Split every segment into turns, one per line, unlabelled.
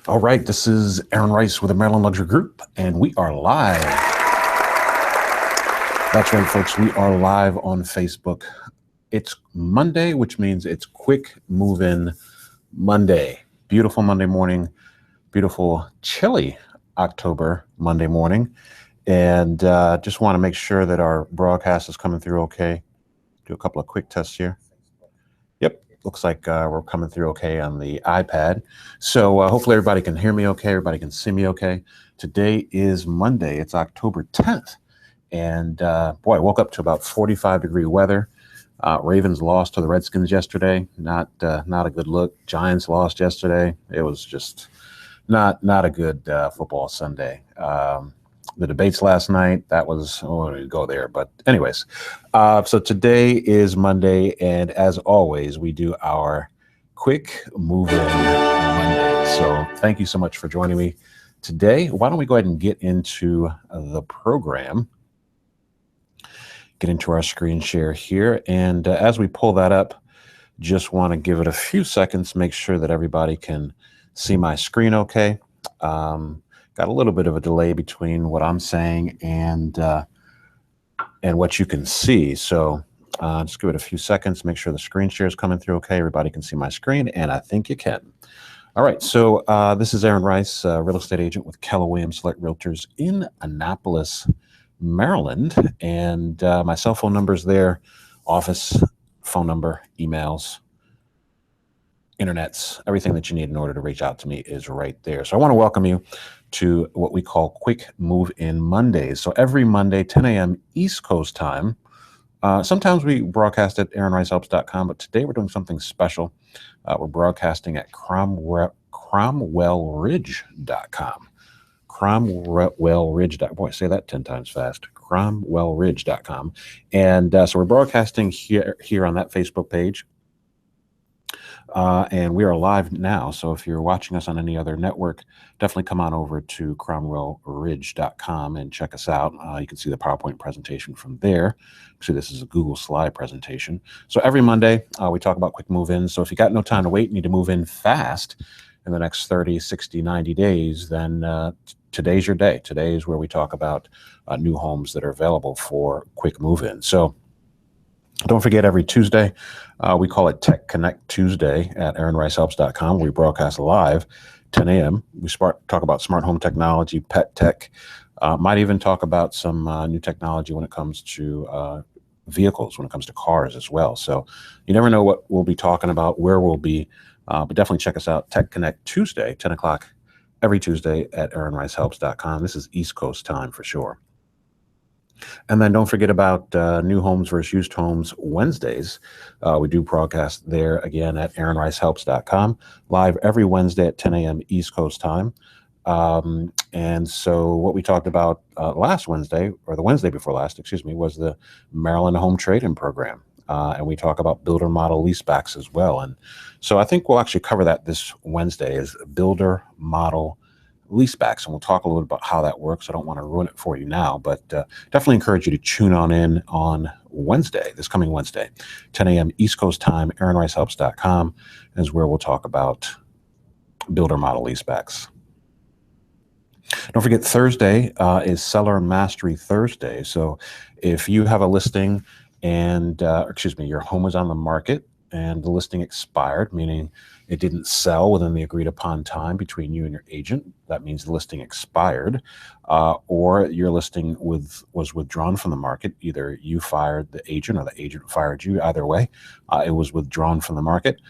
All right, this is Aaron Rice with the Maryland Luxury Group, and we are live. That's right, folks. We are live on Facebook. It's Monday, which means it's Quick Move-In Monday. Beautiful Monday morning, beautiful chilly October Monday morning. And just want to make sure that our broadcast is coming through okay. Do a couple of quick tests here. Yep, looks like we're coming through okay on the iPad. So hopefully everybody can hear me okay, everybody can see me okay. Today is Monday, it's October 10th. And boy, I woke up to about 45-degree weather. Ravens lost to the Redskins yesterday. Not a good look. Giants lost yesterday. It was just not a good football Sunday. The debates last night, that was, oh, we go there. But anyways, so today is Monday, and as always, we do our Quick Move-In Monday. So thank you so much for joining me today. Why don't we go ahead and get into the program? Get into our screen share here. And as we pull that up, just want to give it a few seconds, make sure that everybody can see my screen okay. Got a little bit of a delay between what I'm saying and what you can see. So just give it a few seconds, make sure the screen share is coming through okay. Everybody can see my screen, and I think you can. All right, so this is Aaron Rice, real estate agent with Keller Williams Select Realtors in Annapolis, Maryland. And my cell phone number is there, office phone number, emails, internets, everything that you need in order to reach out to me is right there. So I want to welcome you to what we call Quick Move-In Mondays. So every Monday, 10 a.m. East Coast time. Sometimes we broadcast at aaronricehelps.com, but today we're doing something special. We're broadcasting at cromwellridge.com. Cromwellridge. Boy, say that 10 times fast. Cromwellridge.com. And so we're broadcasting here on that Facebook page. And we are live now. So if you're watching us on any other network, definitely come on over to cromwellridge.com and check us out. You can see the PowerPoint presentation from there. Actually, this is a Google slide presentation. So every Monday, we talk about quick move-ins. So if you got no time to wait, need to move in fast in the next 30, 60, 90 days, then today's your day. Today is where we talk about new homes that are available for quick move-in. So don't forget, every Tuesday, we call it Tech Connect Tuesday at aaronricehelps.com. We broadcast live, 10 a.m. We talk about smart home technology, pet tech, might even talk about some new technology when it comes to vehicles, when it comes to cars as well. So you never know what we'll be talking about, where we'll be, but definitely check us out, Tech Connect Tuesday, 10 o'clock every Tuesday at aaronricehelps.com. This is East Coast time for sure. And then don't forget about new homes versus used homes Wednesdays. We do broadcast there again at aaronricehelps.com, live every Wednesday at 10 a.m. East Coast time. And so what we talked about last Wednesday, or the Wednesday before last, excuse me, was the Maryland Home Trade-In Program. And we talk about builder model leasebacks as well. And so I think we'll actually cover that this Wednesday, is builder model leasebacks, and we'll talk a little bit about how that works. I don't want to ruin it for you now, but definitely encourage you to tune in on Wednesday, this coming Wednesday, 10 a.m. East Coast time. aaronricehelps.com is where we'll talk about builder model leasebacks. Don't forget, Thursday is Seller Mastery Thursday. So if you have a listing and, your home is on the market and the listing expired, meaning it didn't sell within the agreed upon time between you and your agent, that means the listing expired, or your listing was withdrawn from the market. Either you fired the agent or the agent fired you. Either way, it was withdrawn from the market,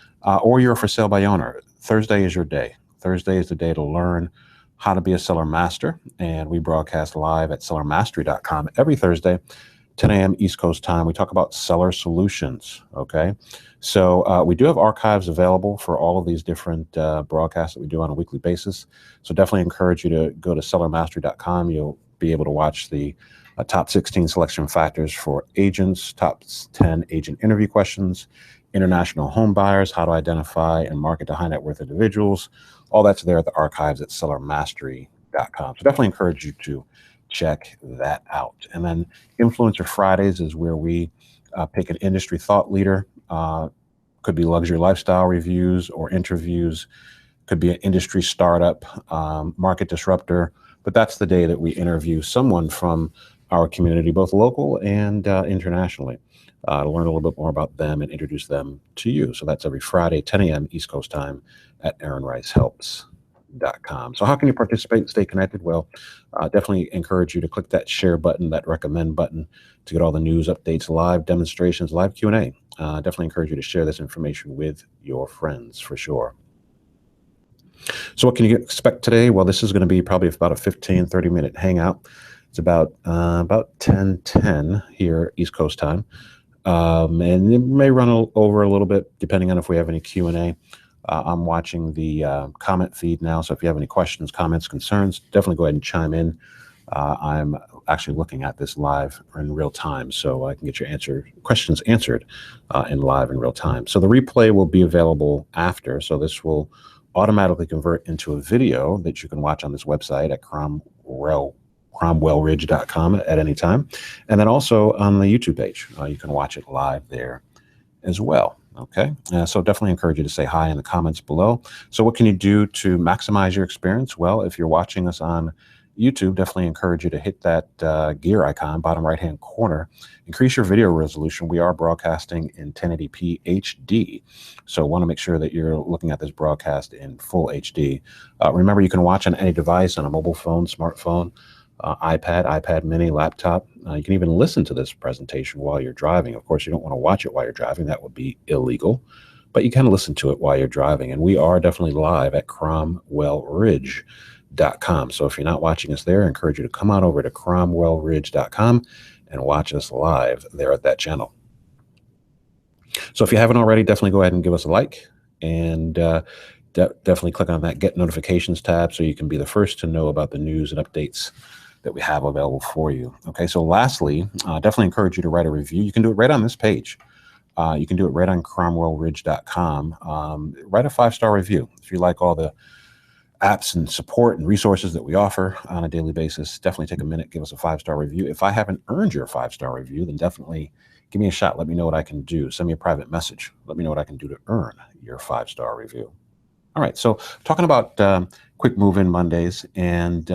or you're for sale by owner. Thursday is your day. Thursday is the day to learn how to be a seller master, and we broadcast live at sellermastery.com every Thursday, 10 a.m. East Coast time. We talk about seller solutions, okay? So we do have archives available for all of these different broadcasts that we do on a weekly basis. So definitely encourage you to go to sellermastery.com. You'll be able to watch the top 16 selection factors for agents, top 10 agent interview questions, international home buyers, how to identify and market to high net worth individuals. All that's there at the archives at sellermastery.com. So definitely encourage you to check that out. And then Influencer Fridays is where we pick an industry thought leader. Could be luxury lifestyle reviews or interviews, Could be an industry startup, market disruptor, but that's the day that we interview someone from our community, both local and internationally, to learn a little bit more about them and introduce them to you. So that's every Friday, 10 a.m. East Coast time at AaronRiceHelps.com. So how can you participate and stay connected? Well, definitely encourage you to click that share button, that recommend button, to get all the news updates, live demonstrations, live Q&A. Definitely encourage you to share this information with your friends for sure. So what can you expect today? Well, this is going to be probably about a 15, 30-minute hangout. It's about 10:10 here East Coast time. And it may run over a little bit depending on if we have any Q&A. I'm watching the comment feed now, so if you have any questions, comments, concerns, definitely go ahead and chime in. I'm actually looking at this live in real time, so I can get your questions answered in real time. So the replay will be available after, so this will automatically convert into a video that you can watch on this website at cromwellridge.com at any time. And then also on the YouTube page, you can watch it live there as well. Okay, so definitely encourage you to say hi in the comments below. So what can you do to maximize your experience? Well, if you're watching us on YouTube, definitely encourage you to hit that gear icon, bottom right-hand corner. Increase your video resolution. We are broadcasting in 1080p HD, so want to make sure that you're looking at this broadcast in full HD. Remember, you can watch on any device, on a mobile phone, smartphone, iPad mini, laptop. You can even listen to this presentation while you're driving. Of course, you don't want to watch it while you're driving. That would be illegal, but you can listen to it while you're driving. And we are definitely live at cromwellridge.com. So if you're not watching us there, I encourage you to come on over to cromwellridge.com and watch us live there at that channel. So if you haven't already, definitely go ahead and give us a like, and definitely click on that Get Notifications tab so you can be the first to know about the news and updates that we have available for you. Okay, so lastly, definitely encourage you to write a review. You can do it right on this page. You can do it right on cromwellridge.com. Write a 5-star review. If you like all the apps and support and resources that we offer on a daily basis, definitely take a minute, give us a 5-star review. If I haven't earned your 5-star review, then definitely give me a shot. Let me know what I can do. Send me a private message. Let me know what I can do to earn your 5-star review. All right, so talking about quick move-in Mondays, and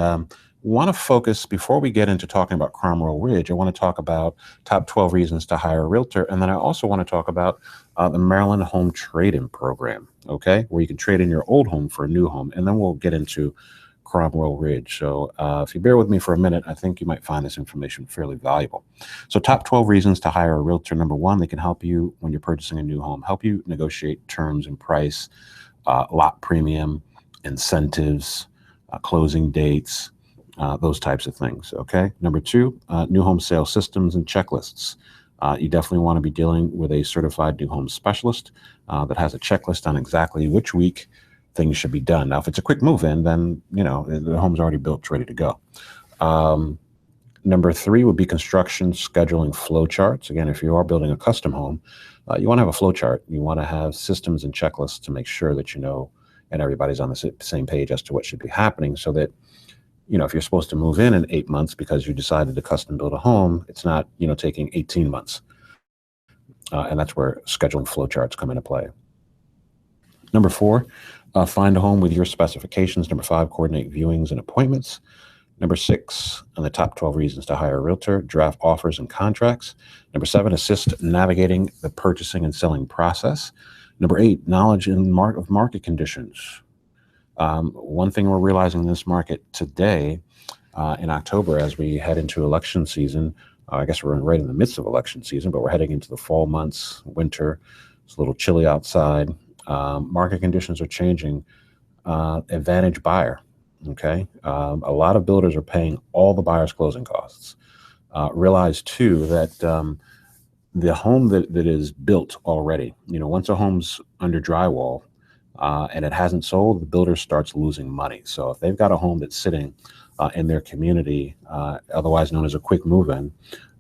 want to focus, before we get into talking about Cromwell Ridge, I want to talk about top 12 reasons to hire a realtor, and then I also want to talk about the Maryland Home Trade-In Program, okay, where you can trade in your old home for a new home, and then we'll get into Cromwell Ridge. So if you bear with me for a minute, I think you might find this information fairly valuable. So top 12 reasons to hire a realtor. Number one, they can help you when you're purchasing a new home, help you negotiate terms and price, lot premium, incentives, closing dates, those types of things, okay? Number two, new home sales systems and checklists. You definitely want to be dealing with a certified new home specialist that has a checklist on exactly which week things should be done. Now, if it's a quick move-in, then, you know, the home's already built, ready to go. Number three would be construction scheduling flow charts. Again, if you are building a custom home, you want to have a flow chart. You want to have systems and checklists to make sure that you know and everybody's on the same page as to what should be happening, so that, you know, if you're supposed to move in 8 months because you decided to custom build a home, it's not, you know, taking 18 months. And that's where scheduling flow charts come into play. Number four, find a home with your specifications. Number five, coordinate viewings and appointments. Number six, on the top 12 reasons to hire a realtor, draft offers and contracts. Number seven, assist navigating the purchasing and selling process. Number eight, knowledge of market conditions. One thing we're realizing in this market today, in October, as we head into election season, I guess we're right in the midst of election season, but we're heading into the fall months, winter. It's a little chilly outside. Market conditions are changing. Advantage buyer. Okay. A lot of builders are paying all the buyer's closing costs. Realize too that the home that is built already, you know, once a home's under drywall and it hasn't sold, the builder starts losing money. So if they've got a home that's sitting in their community, otherwise known as a quick move-in,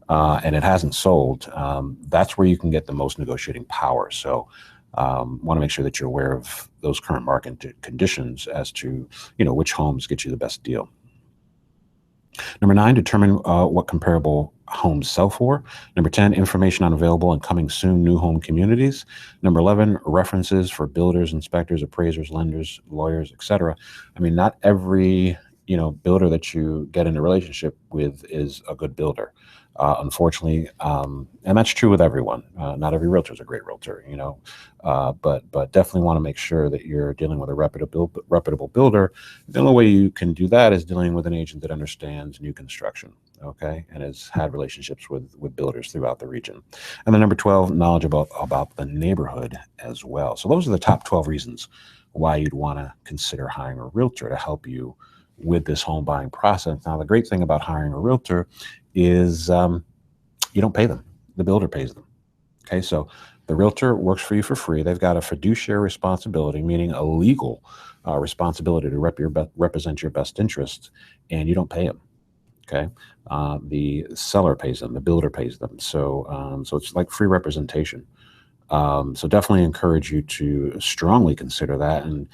and it hasn't sold, that's where you can get the most negotiating power. So want to make sure that you're aware of those current market conditions as to, you know, which homes get you the best deal. Number nine, determine what comparable homes sell for. Number 10, information on available and coming soon new home communities. Number 11, references for builders, inspectors, appraisers, lenders, lawyers, etc. I mean, not every builder that you get in a relationship with is a good builder. Unfortunately, and that's true with everyone. Not every realtor is a great realtor, but definitely want to make sure that you're dealing with a reputable builder. The only way you can do that is dealing with an agent that understands new construction, okay, and has had relationships with builders throughout the region. And then number 12, knowledge about the neighborhood as well. So those are the top 12 reasons why you'd want to consider hiring a realtor to help you with this home buying process. Now, the great thing about hiring a realtor is you don't pay them. The builder pays them. Okay, so the realtor works for you for free. They've got a fiduciary responsibility, meaning a legal responsibility to represent your best interests, and you don't pay them. Okay, the seller pays them, the builder pays them. So it's like free representation. So definitely encourage you to strongly consider that. And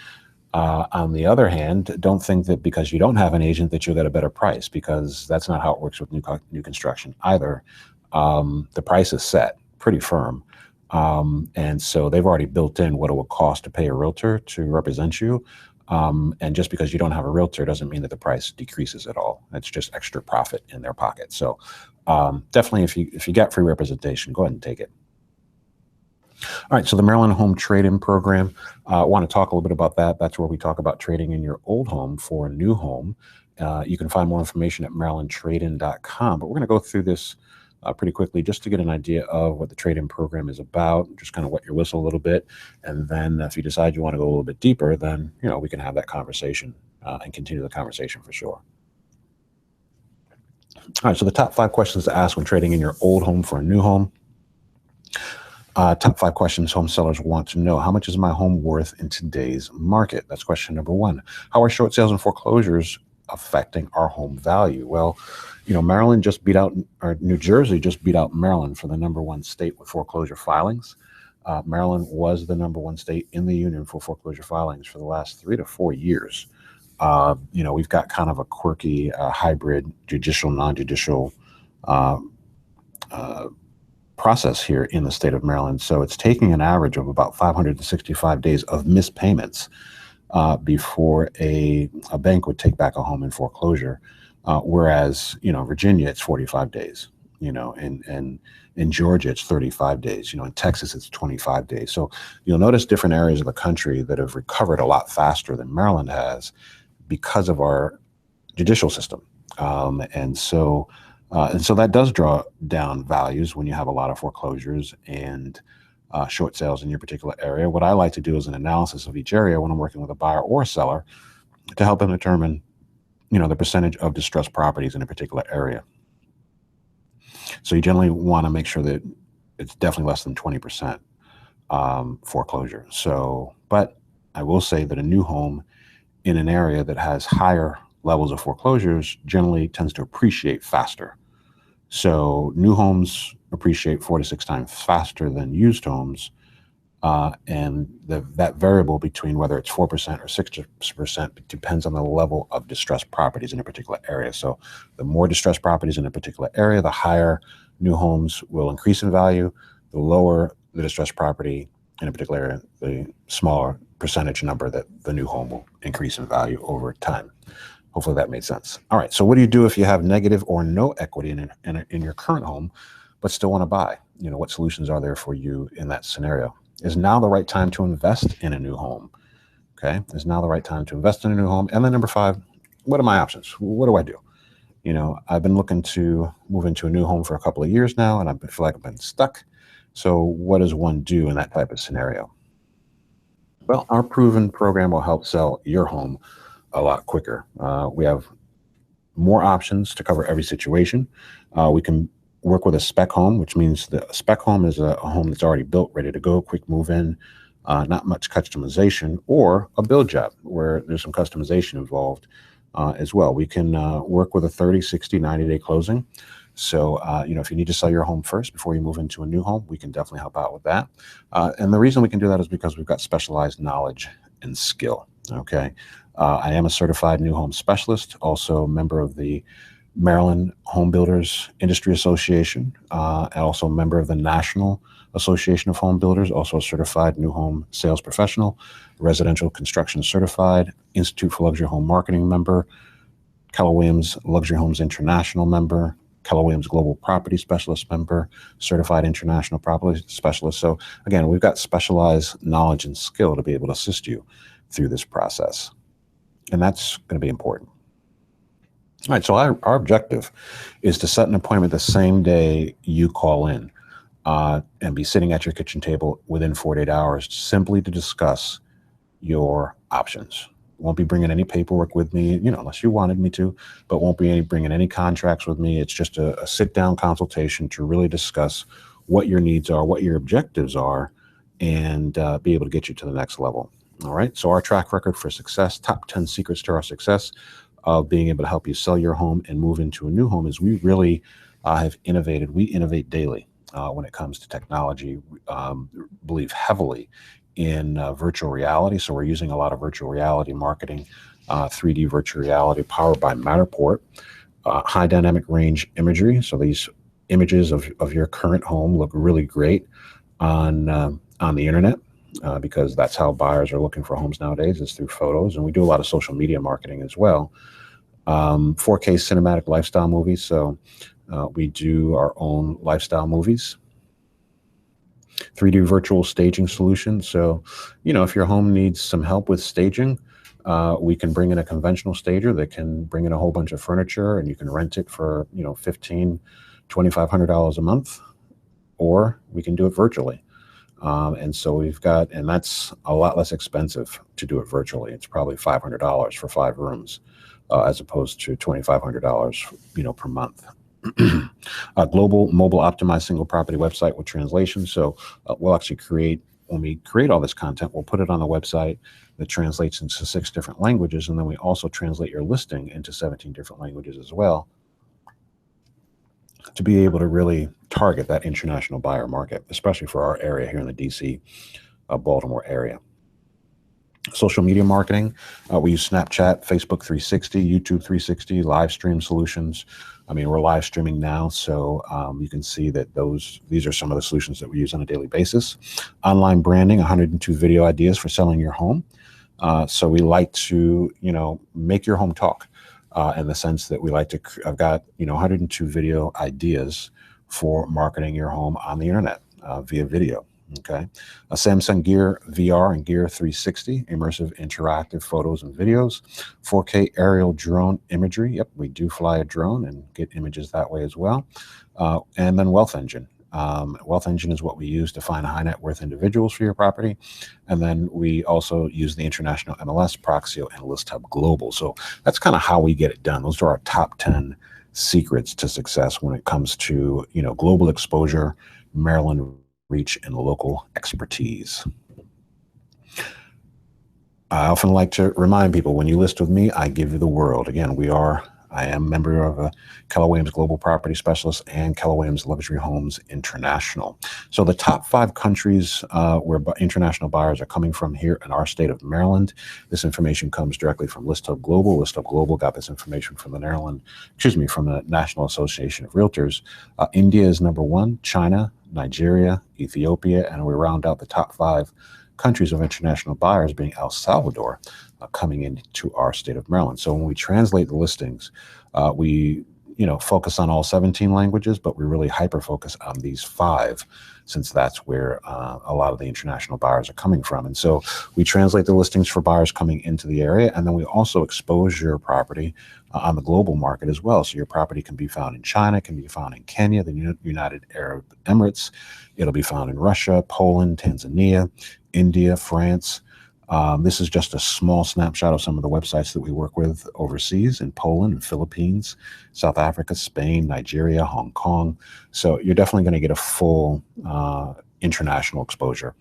on the other hand, don't think that because you don't have an agent that you'll get a better price, because that's not how it works with new construction either. The price is set pretty firm. And so they've already built in what it will cost to pay a realtor to represent you. And just because you don't have a realtor doesn't mean that the price decreases at all. It's just extra profit in their pocket. So definitely if you get free representation, go ahead and take it. All right, so the Maryland Home Trade-In Program, I want to talk a little bit about that. That's where we talk about trading in your old home for a new home. You can find more information at marylandtradein.com, but we're going to go through this pretty quickly just to get an idea of what the trade-in program is about, just kind of wet your whistle a little bit. And then if you decide you want to go a little bit deeper, then we can have that conversation and continue the conversation for sure. All right, so the top 5 questions to ask when trading in your old home for a new home. Top 5 questions home sellers want to know. How much is my home worth in today's market? That's question number 1. How are short sales and foreclosures affecting our home value? Well, Maryland just beat out, or New Jersey just beat out Maryland for the number 1 state with foreclosure filings. Maryland was the number 1 state in the union for foreclosure filings for the last 3 to 4 years. We've got kind of a quirky hybrid judicial, non-judicial process here in the state of Maryland. So it's taking an average of about 565 days of missed payments before a bank would take back a home in foreclosure. Whereas, Virginia, it's 45 days, and in Georgia, it's 35 days, in Texas, it's 25 days. So you'll notice different areas of the country that have recovered a lot faster than Maryland has because of our judicial system. And so that does draw down values when you have a lot of foreclosures and short sales in your particular area. What I like to do is an analysis of each area when I'm working with a buyer or a seller to help them determine, the percentage of distressed properties in a particular area. So you generally want to make sure that it's definitely less than 20% foreclosure. So, but I will say that a new home in an area that has higher levels of foreclosures generally tends to appreciate faster. So new homes appreciate 4 to 6 times faster than used homes. And that variable between whether it's 4% or 6% depends on the level of distressed properties in a particular area. So the more distressed properties in a particular area, the higher new homes will increase in value. The lower the distressed property in a particular area, the smaller percentage number that the new home will increase in value over time. Hopefully that made sense. All right, so what do you do if you have negative or no equity in your current home, but still want to buy? What solutions are there for you in that scenario? Is now the right time to invest in a new home? Okay, is now the right time to invest in a new home? And then number 5, what are my options? What do I do? I've been looking to move into a new home for a couple of years now, and I feel like I've been stuck. So what does one do in that type of scenario? Well, our proven program will help sell your home a lot quicker. We have more options to cover every situation. We can work with a spec home, which means the spec home is a home that's already built, ready to go, quick move in, not much customization, or a build job where there's some customization involved as well. We can work with a 30, 60, 90-day closing. So, if you need to sell your home first before you move into a new home, we can definitely help out with that. And the reason we can do that is because we've got specialized knowledge and skill. Okay. I am a certified new home specialist, also a member of the Maryland Home Builders Industry Association, and also a member of the National Association of Home Builders, also a certified new home sales professional, residential construction certified, Institute for Luxury Home Marketing member, Keller Williams Luxury Homes International member, Keller Williams Global Property Specialist member, certified international property specialist. So again, we've got specialized knowledge and skill to be able to assist you through this process. And that's going to be important. All right, so our objective is to set an appointment the same day you call in, and be sitting at your kitchen table within 48 hours simply to discuss your options. Won't be bringing any paperwork with me, unless you wanted me to, but won't be bringing any contracts with me. It's just a sit-down consultation to really discuss what your needs are, what your objectives are, and be able to get you to the next level. All right, so our track record for success, top 10 secrets to our success of being able to help you sell your home and move into a new home is we really have innovated. We innovate daily when it comes to technology. Believe heavily in virtual reality. So we're using a lot of virtual reality marketing, 3D virtual reality powered by Matterport, high dynamic range imagery. So these images of your current home look really great on the internet. Because that's how buyers are looking for homes nowadays, is through photos. And we do a lot of social media marketing as well. 4K cinematic lifestyle movies. So we do our own lifestyle movies. 3D virtual staging solutions. So, if your home needs some help with staging, we can bring in a conventional stager that can bring in a whole bunch of furniture, and you can rent it for, $1,500, $2,500 a month, or we can do it virtually. And so and that's a lot less expensive to do it virtually. It's probably $500 for 5 rooms, as opposed to $2,500, per month. A global mobile optimized single property website with translation. So we'll actually when we create all this content, we'll put it on the website that translates into 6 different languages. And then we also translate your listing into 17 different languages as well, to be able to really target that international buyer market, especially for our area here in the DC, Baltimore area. Social media marketing, we use Snapchat, Facebook 360, YouTube 360, live stream solutions. We're live streaming now, so you can see that these are some of the solutions that we use on a daily basis. Online branding, 102 video ideas for selling your home. So we like to, make your home talk. In the sense that I've got, 102 video ideas for marketing your home on the internet via video. Okay. A Samsung Gear VR and Gear 360, immersive interactive photos and videos, 4K aerial drone imagery. Yep, we do fly a drone and get images that way as well. And then Wealth Engine. Wealth Engine is what we use to find high net worth individuals for your property. And then we also use the international MLS, Proxio, and List Hub Global. So that's kind of how we get it done. Those are our top 10 secrets to success when it comes to, global exposure, Maryland reach, and local expertise. I often like to remind people, when you list with me, I give you the world. Again, I am a member of Keller Williams Global Property Specialist and Keller Williams Luxury Homes International. So the top 5 countries where international buyers are coming from here in our state of Maryland. This information comes directly from List Hub Global. List Hub Global got this information from from the National Association of Realtors. India is number 1, China, Nigeria, Ethiopia, and we round out the top 5 countries of international buyers being El Salvador, coming into our state of Maryland. So when we translate the listings, we focus on all 17 languages, but we really hyper focus on these 5, since that's where a lot of the international buyers are coming from. And so we translate the listings for buyers coming into the area, and then we also expose your property on the global market as well. So your property can be found in China, can be found in Kenya, the United Arab Emirates. It'll be found in Russia, Poland, Tanzania, India, France. This is just a small snapshot of some of the websites that we work with overseas in Poland and Philippines, South Africa, Spain, Nigeria, Hong Kong. So you're definitely going to get a full international exposure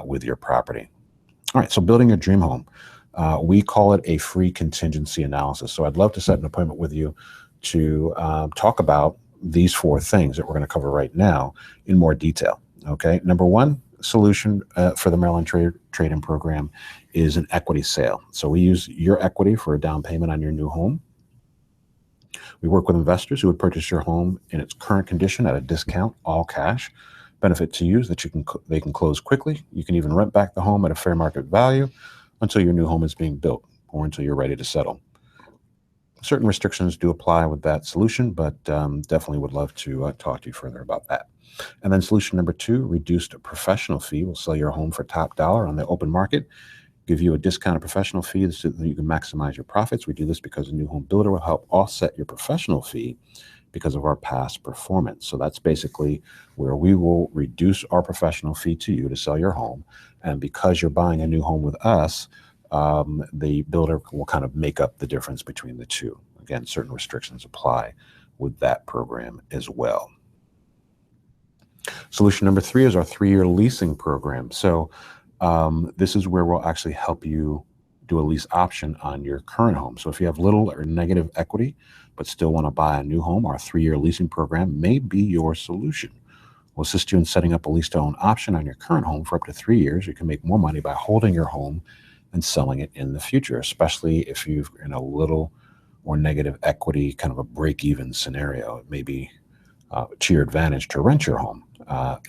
with your property. All right, so building your dream home. We call it a free contingency analysis. So I'd love to set an appointment with you to talk about these 4 things that we're going to cover right now in more detail. Okay, number 1, solution for the Maryland Trade-in Program is an equity sale. So we use your equity for a down payment on your new home. We work with investors who would purchase your home in its current condition at a discount, all cash. Benefit to you is that they can close quickly. You can even rent back the home at a fair market value until your new home is being built or until you're ready to settle. Certain restrictions do apply with that solution, but definitely would love to talk to you further about that. And then solution number 2, reduced professional fee. We'll sell your home for top dollar on the open market, give you a discounted professional fee so that you can maximize your profits. We do this because a new home builder will help offset your professional fee because of our past performance. So that's basically where we will reduce our professional fee to you to sell your home. And because you're buying a new home with us, the builder will kind of make up the difference between the two. Again, certain restrictions apply with that program as well. Solution number 3 is our 3-year leasing program. So this is where we'll actually help you do a lease option on your current home. So if you have little or negative equity, but still want to buy a new home, our 3-year leasing program may be your solution. We'll assist you in setting up a lease-to-own option on your current home for up to 3 years. You can make more money by holding your home and selling it in the future, especially if you're in a little or negative equity, kind of a break-even scenario. It may be to your advantage to rent your home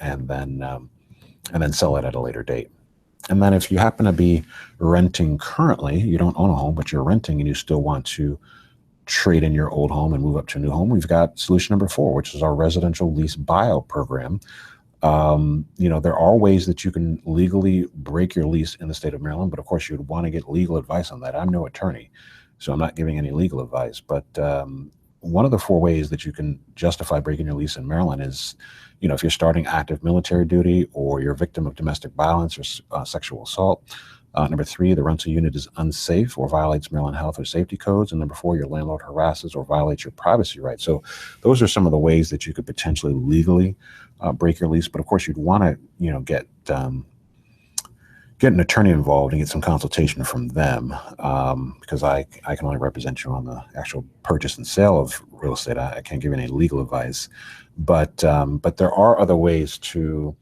and then sell it at a later date. And then if you happen to be renting currently, you don't own a home, but you're renting and you still want to trade in your old home and move up to a new home, we've got solution number 4, which is our residential lease buyout program. There are ways that you can legally break your lease in the state of Maryland, but of course you'd want to get legal advice on that. I'm no attorney, so I'm not giving any legal advice, but one of the 4 ways that you can justify breaking your lease in Maryland is, if you're starting active military duty or you're a victim of domestic violence or sexual assault. Number 3, the rental unit is unsafe or violates Maryland health or safety codes. And number 4, your landlord harasses or violates your privacy rights. So those are some of the ways that you could potentially legally break your lease. But of course, you'd want to, get an attorney involved and get some consultation from them, because I can only represent you on the actual purchase and sale of real estate. I can't give you any legal advice, but there are other ways to,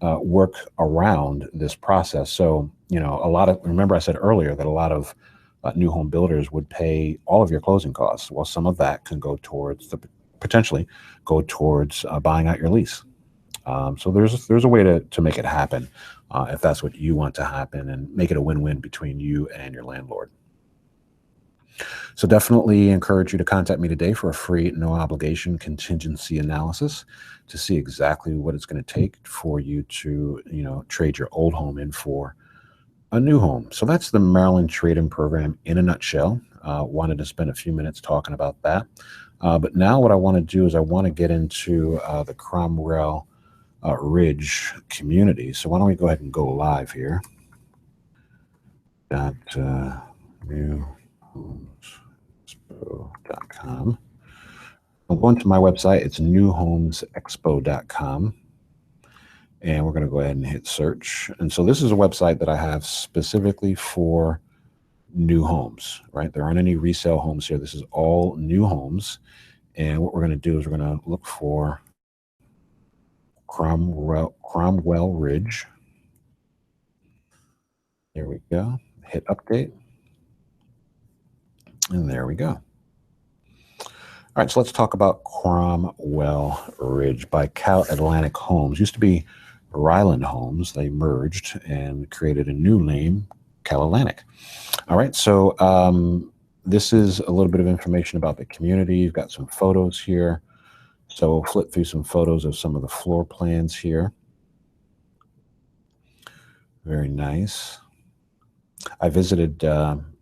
work around this process. So, remember I said earlier that a lot of new home builders would pay all of your closing costs. Well, some of that can go towards potentially go towards buying out your lease. So there's a way to make it happen if that's what you want to happen, and make it a win-win between you and your landlord. So definitely encourage you to contact me today for a free, no obligation contingency analysis to see exactly what it's going to take for you to, trade your old home in for a new home. So that's the Maryland Trade-In Program in a nutshell. Wanted to spend a few minutes talking about that. But now what I want to do is I want to get into the Cromwell Ridge community. So why don't we go ahead and go live here. newhomesexpo.com. I'm going to my website. It's newhomesexpo.com. And we're going to go ahead and hit search. And so this is a website that I have specifically for new homes, right? There aren't any resale homes here. This is all new homes. And what we're going to do is we're going to look for Cromwell Ridge. There we go. Hit update. And there we go. All right, so let's talk about Cromwell Ridge by Cal Atlantic Homes. Used to be Ryland Homes. They merged and created a new name, Cal Atlantic. All right, so this is a little bit of information about the community. You've got some photos here. So we'll flip through some photos of some of the floor plans here. Very nice. I visited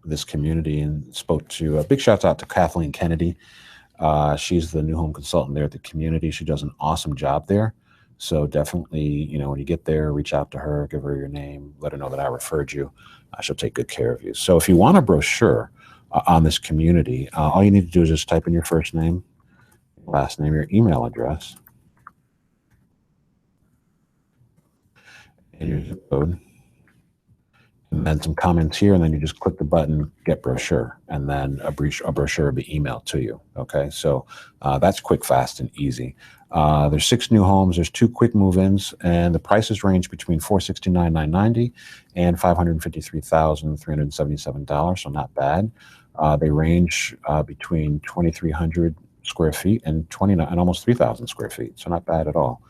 this community and spoke to, big shouts out to Kathleen Kennedy. She's the new home consultant there at the community. She does an awesome job there. So definitely, when you get there, reach out to her, give her your name, let her know that I referred you. She'll take good care of you. So if you want a brochure on this community, all you need to do is just type in your first name, last name, your email address, and your zip code, and then some comments here, and then you just click the button, get brochure, and then a brochure will be emailed to you. Okay, so that's quick, fast, and easy. There's 6 new homes. There's 2 quick move-ins, and the prices range between $469,990 and $553,377. So not bad. They range between 2,300 square feet and 29 and almost 3,000 square feet. So not bad at all.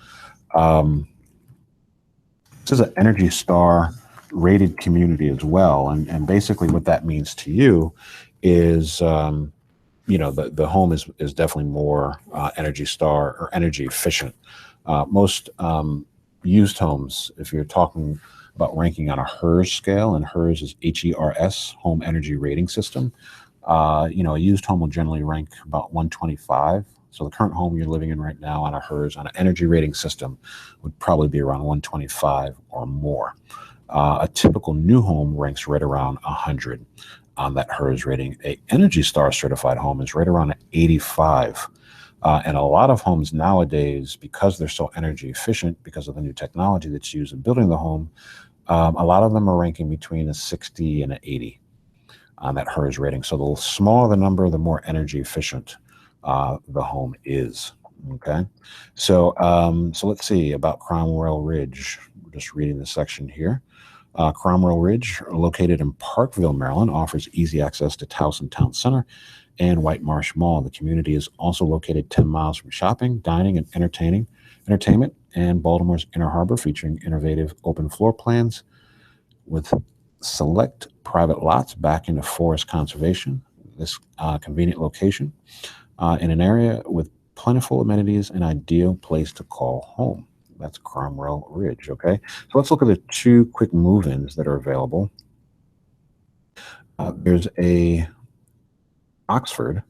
This is an Energy Star rated community as well. And basically what that means to you is, the home is definitely more Energy Star or energy efficient. Most used homes, if you're talking about ranking on a HERS scale, and HERS is HERS, Home Energy Rating System, a used home will generally rank about 125. So the current home you're living in right now on a HERS, on an energy rating system, would probably be around 125 or more. A typical new home ranks right around 100 on that HERS rating. A Energy Star certified home is right around 85. And a lot of homes nowadays, because they're so energy efficient, because of the new technology that's used in building the home, a lot of them are ranking between a 60 and an 80 on that HERS rating. So the smaller the number, the more energy efficient the home is. Okay, so let's see about Cromwell Ridge. We're just reading the section here. Cromwell Ridge, located in Parkville, Maryland, offers easy access to Towson Town Center and White Marsh Mall. The community is also located 10 miles from shopping, dining, and entertainment, and Baltimore's Inner Harbor, featuring innovative open floor plans with select private lots back into forest conservation. This convenient location in an area with plentiful amenities, an ideal place to call home. That's Cromwell Ridge, okay? So let's look at the two quick move-ins that are available. There's a Oxford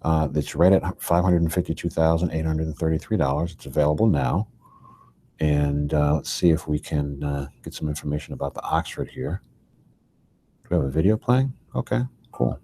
that's right at $552,833. It's available now. And let's see if we can get some information about the Oxford here. Do we have a video playing? Okay, cool.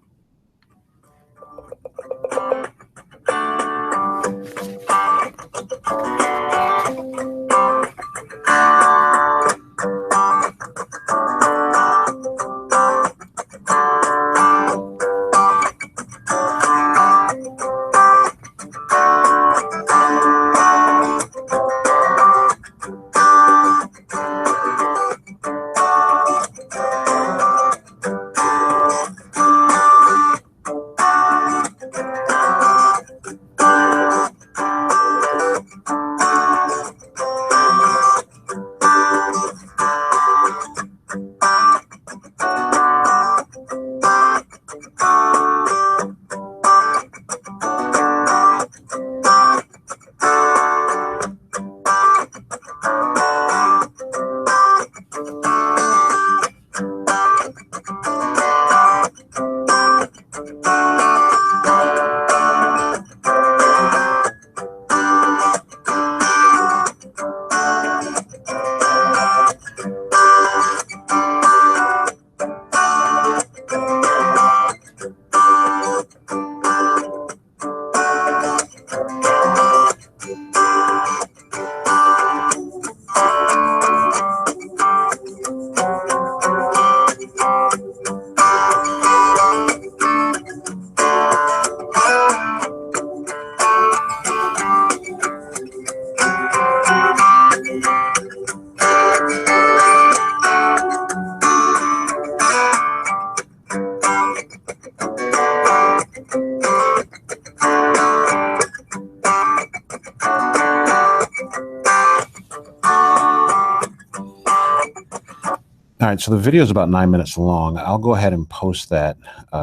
All right, so the video is about 9 minutes long. I'll go ahead and post that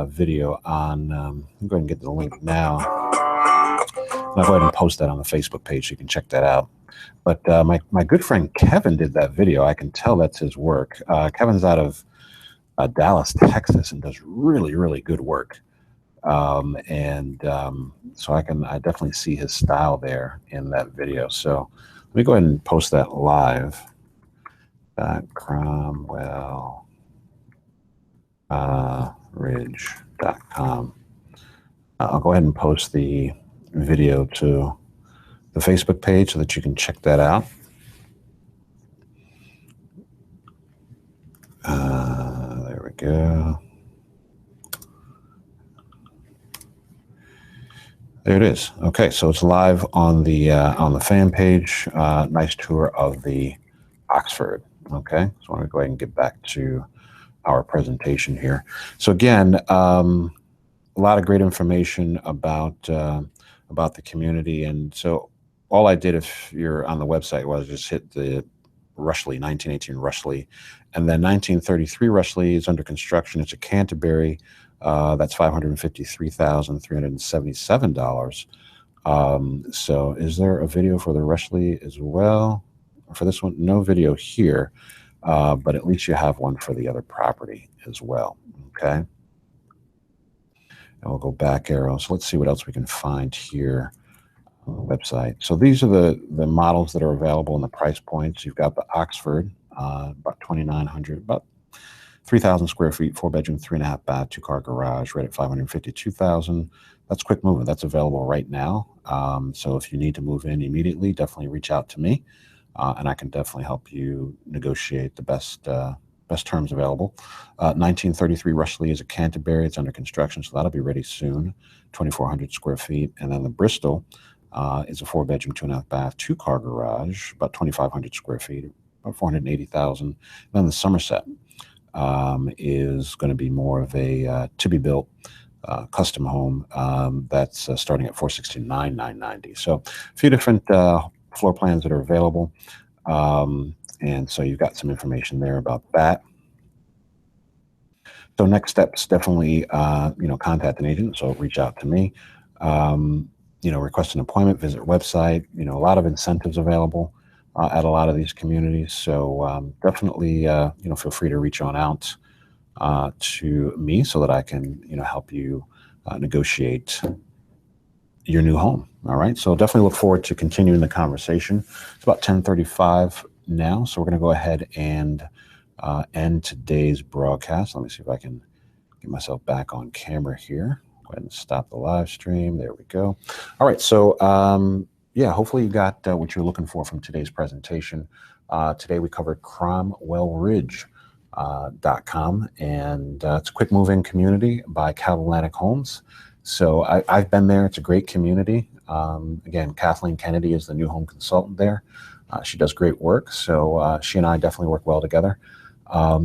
video on, I'll go ahead and get the link now. I'll go ahead and post that on the Facebook page so you can check that out. But my good friend Kevin did that video. I can tell that's his work. Kevin's out of Dallas, Texas, and does really, really good work. So I definitely see his style there in that video. So let me go ahead and post that live. cromwellridge.com. I'll go ahead and post the video to the Facebook page so that you can check that out. There we go. There it is. Okay, so it's live on the fan page. Nice tour of the Oxford. Okay, so I'm going to go ahead and get back to our presentation here. So again, a lot of great information about the community. And so all I did, if you're on the website, was just hit the Rushley, 1918 Rushley, and then 1933 Rushley is under construction. It's a Canterbury. That's $553,377. So is there a video for the Rushley as well? For this one, no video here, but at least you have one for the other property as well. Okay. And we'll go back arrow. So let's see what else we can find here on the website. So these are the models that are available and the price points. You've got the Oxford, about 2,900, about 3,000 square feet, 4-bedroom, 3.5 bath, 2-car garage, right at 552,000. That's quick moving. That's available right now. So if you need to move in immediately, definitely reach out to me, and I can definitely help you negotiate the best terms available. 1933 Rushley is a Canterbury. It's under construction, so that'll be ready soon. 2,400 square feet. And then the Bristol is a 4-bedroom, 2.5 bath, 2-car garage, about 2,500 square feet, about 480,000. And then the Somerset is going to be more of a to-be-built custom home that's starting at $469,990. So a few different floor plans that are available. And so you've got some information there about that. So next steps, definitely, contact an agent. So reach out to me, request an appointment, visit our website, a lot of incentives available at a lot of these communities. So definitely, feel free to reach on out to me so that I can, help you negotiate your new home. All right. So definitely look forward to continuing the conversation. It's about 10:35 now. So we're going to go ahead and end today's broadcast. Let me see if I can get myself back on camera here. Go ahead and stop the live stream. There we go. All right. So, hopefully you got what you're looking for from today's presentation. Today we covered CromwellRidge.com, and it's a quick moving community by Cal Atlantic Homes. So I've been there. It's a great community. Again, Kathleen Kennedy is the new home consultant there. She does great work. So she and I definitely work well together.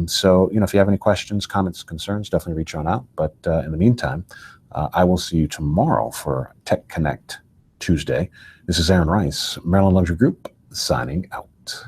So, if you have any questions, comments, concerns, definitely reach on out. But in the meantime, I will see you tomorrow for Tech Connect Tuesday. This is Aaron Rice, Maryland Luxury Group, signing out.